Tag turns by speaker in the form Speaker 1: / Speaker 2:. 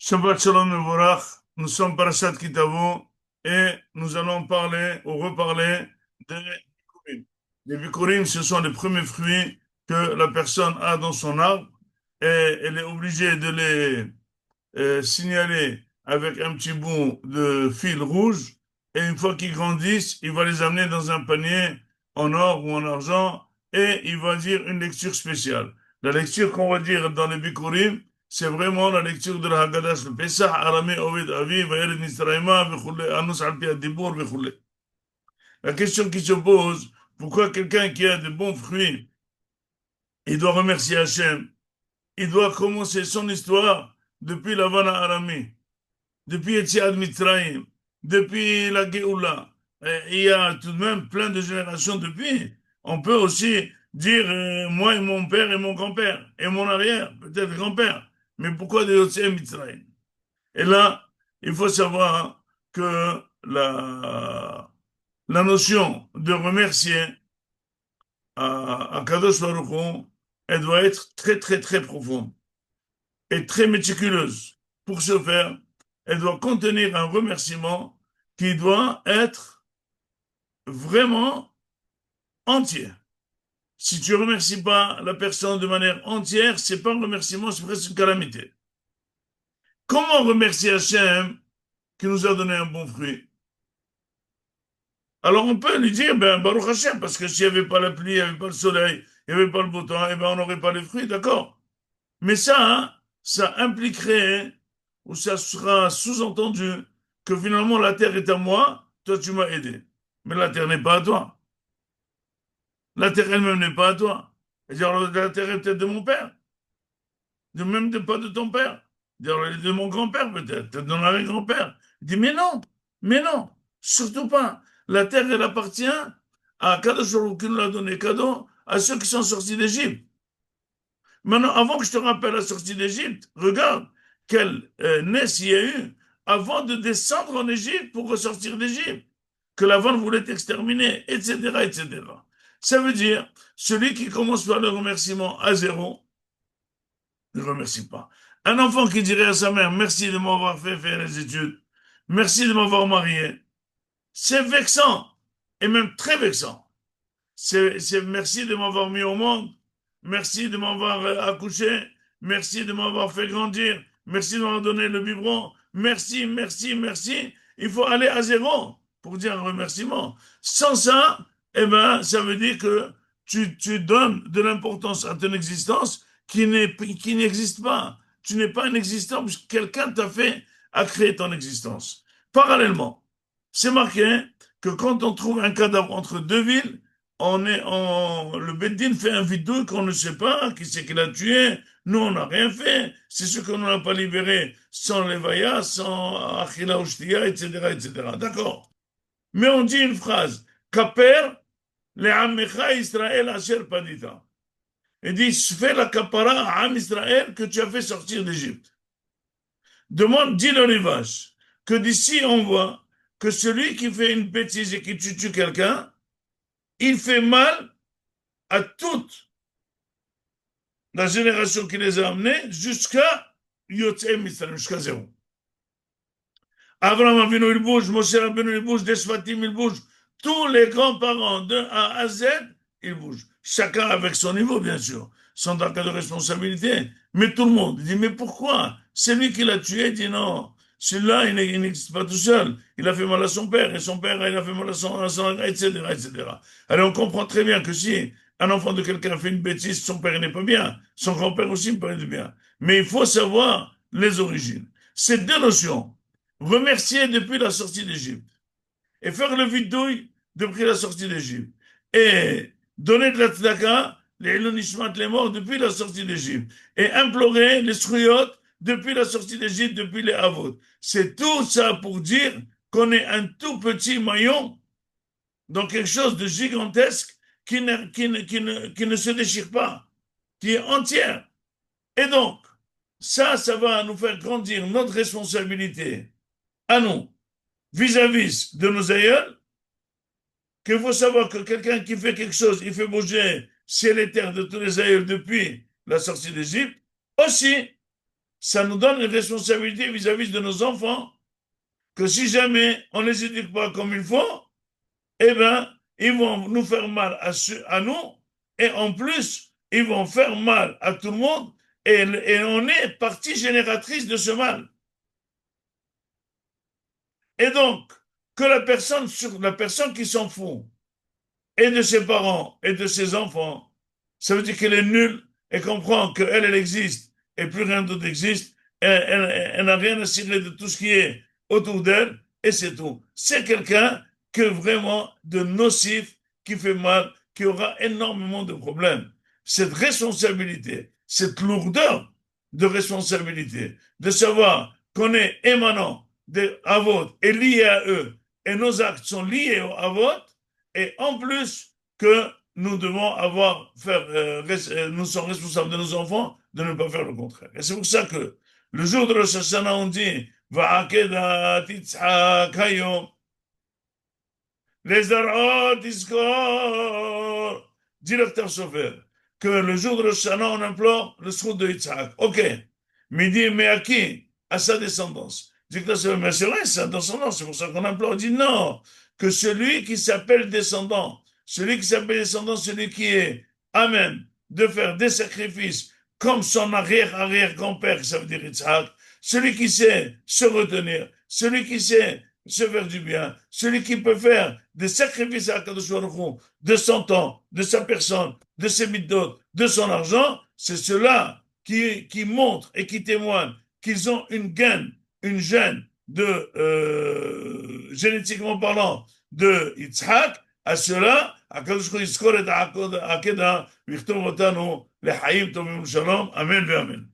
Speaker 1: Shabbat Shalom Mevorach, nous sommes Parashat Kitavo et nous allons parler ou reparler des Bikurim. Les Bikurim, ce sont les premiers fruits que la personne a dans son arbre et elle est obligée de les signaler avec un petit bout de fil rouge et une fois qu'ils grandissent, il va les amener dans un panier en or ou en argent et il va dire une lecture spéciale. La lecture qu'on va dire dans les Bikurim, c'est vraiment la lecture de la Haggadah, le Pesach, Aramé, Ovid, Avi, Vayered Nisraïma, Vechule, Anus Alpi Adibur, Vechule. La question qui se pose, pourquoi quelqu'un qui a de bons fruits, il doit remercier Hachem, il doit commencer son histoire depuis la Vana Aramée, depuis Etziad Mitzrayim, depuis la Géoula. Et il y a tout de même plein de générations depuis. On peut aussi dire moi et mon père et mon grand-père et mon arrière, peut-être grand-père. Mais pourquoi de Etziad Mitzrayim? Et là, il faut savoir que la notion de remercier à Kadosh Baruch Hu, elle doit être très, très, très profonde et très méticuleuse. Pour ce faire, elle doit contenir un remerciement qui doit être vraiment entier. Si tu ne remercies pas la personne de manière entière, c'est pas un remerciement, c'est presque une calamité. Comment remercier Hachem qui nous a donné un bon fruit? Alors on peut lui dire, ben, Baruch Hashem, parce que s'il n'y avait pas la pluie, il n'y avait pas le soleil, il n'y avait pas le beau temps, eh ben, on n'aurait pas les fruits, d'accord. Mais ça, hein, ça impliquerait, ou ça sera sous-entendu, que finalement la terre est à moi, toi tu m'as aidé. Mais la terre n'est pas à toi. La terre elle-même n'est pas à toi. C'est-à-dire, la terre est peut-être de mon père, de même de pas de ton père. C'est-à-dire, de mon grand-père peut-être, peut-être de mon arrière-grand-père. Il dit, mais non, surtout pas. La terre, elle appartient à Kadosh Baruch Hu qui nous l'a donné cadeau, à ceux qui sont sortis d'Égypte. Maintenant, avant que je te rappelle la sortie d'Égypte, regarde quelle naisse il y a eu avant de descendre en Égypte pour ressortir d'Égypte, que la vente voulait exterminer, etc., etc. Ça veut dire, celui qui commence par le remerciement à zéro, ne remercie pas. Un enfant qui dirait à sa mère, merci de m'avoir fait faire les études, merci de m'avoir marié, c'est vexant, et même très vexant. C'est merci de m'avoir mis au monde, merci de m'avoir accouché, merci de m'avoir fait grandir, merci de m'avoir donné le biberon, merci, merci, merci. Il faut aller à zéro pour dire un remerciement. Sans ça, eh ben, ça veut dire que tu donnes de l'importance à ton existence qui n'existe pas. Tu n'es pas un existant puisque quelqu'un t'a fait à créer ton existence. Parallèlement, c'est marqué que quand on trouve un cadavre entre deux villes, le Beddin fait un vidou qu'on ne sait pas qui c'est qui l'a tué. Nous, on n'a rien fait. C'est sûr qu'on n'a pas libéré sans levaya, sans achila ou shtiya, etc., etc. D'accord. Mais on dit une phrase. Kaper le'amecha Israël asher padita. Il dit, fais la kapara à Am Israël que tu as fait sortir d'Égypte. Demande, dis le rivage, que d'ici on voit que celui qui fait une bêtise et qui tue quelqu'un, il fait mal à toute la génération qui les a amenés jusqu'à Yotzei Mitzrayim, jusqu'à zéro. Abraham Avinu, il bouge, Moshe Rabbeinu, il bouge, Desfatim, il bouge. Tous les grands-parents de A à Z, ils bougent. Chacun avec son niveau, bien sûr, sans cas de responsabilité. Mais tout le monde il dit, mais pourquoi? C'est lui qui l'a tué, il dit non. Celui-là, il n'existe pas tout seul. Il a fait mal à son père, et son père, il a fait mal à son etc., etc. Alors, on comprend très bien que si un enfant de quelqu'un fait une bêtise, son père n'est pas bien. Son grand-père aussi ne peut pas bien. Mais il faut savoir les origines. Ces deux notions, remercier depuis la sortie d'Égypte et faire le vidouille depuis la sortie d'Égypte et donner de la tzedaka, les Elonishmat, les morts depuis la sortie d'Égypte et implorer les Sruyot depuis la sortie d'Égypte, depuis les Havot. C'est tout ça pour dire qu'on est un tout petit maillon dans quelque chose de gigantesque qui ne se déchire pas, qui est entière. Et donc, ça va nous faire grandir notre responsabilité à nous, vis-à-vis de nos aïeux, qu'il faut savoir que quelqu'un qui fait quelque chose, il fait bouger ciel et terre de tous les aïeux depuis la sortie d'Égypte, aussi, ça nous donne une responsabilité vis-à-vis de nos enfants, que si jamais on ne les éduque pas comme il faut, eh bien, ils vont nous faire mal à nous, et en plus, ils vont faire mal à tout le monde, et on est partie génératrice de ce mal. Et donc, que la personne qui s'en fout, et de ses parents, et de ses enfants, ça veut dire qu'elle est nulle, et comprend qu'elle, elle existe, et plus rien d'autre existe, elle n'a rien à cirer de tout ce qui est autour d'elle, et c'est tout. C'est quelqu'un que vraiment de nocif, qui fait mal, qui aura énormément de problèmes. Cette responsabilité, cette lourdeur de responsabilité, de savoir qu'on est émanant à votre et lié à eux, et nos actes sont liés à votre, et en plus que nous devons nous sommes responsables de nos enfants de ne pas faire le contraire. Et c'est pour ça que le jour de Rosh Hashanah, on dit Va'akedat Yitzhak hayom les arot iskor, dit le Sofer, que le jour de Rosh Hashanah, on implore le srout de Yitzhak. Ok, mais il dit, mais à qui? À sa descendance. Dit que mais c'est vrai, c'est sa descendance, c'est pour ça qu'on implore. Il dit non, que celui qui s'appelle descendant, celui qui est amen de faire des sacrifices comme son arrière-arrière-grand-père, ça veut dire Yitzhak, celui qui sait se retenir, celui qui sait se faire du bien, celui qui peut faire des sacrifices à Kadosh Baruch Hu, de son temps, de sa personne, de ses mitzvot, de son argent, c'est ceux-là qui montrent et qui témoignent qu'ils ont une gêne génétiquement parlant, de Yitzhak. À cela, הקדוש ברוך הוא יזכור את העקדה ויכתוב אותנו לחיים טובים ושלום, אמן ואמן.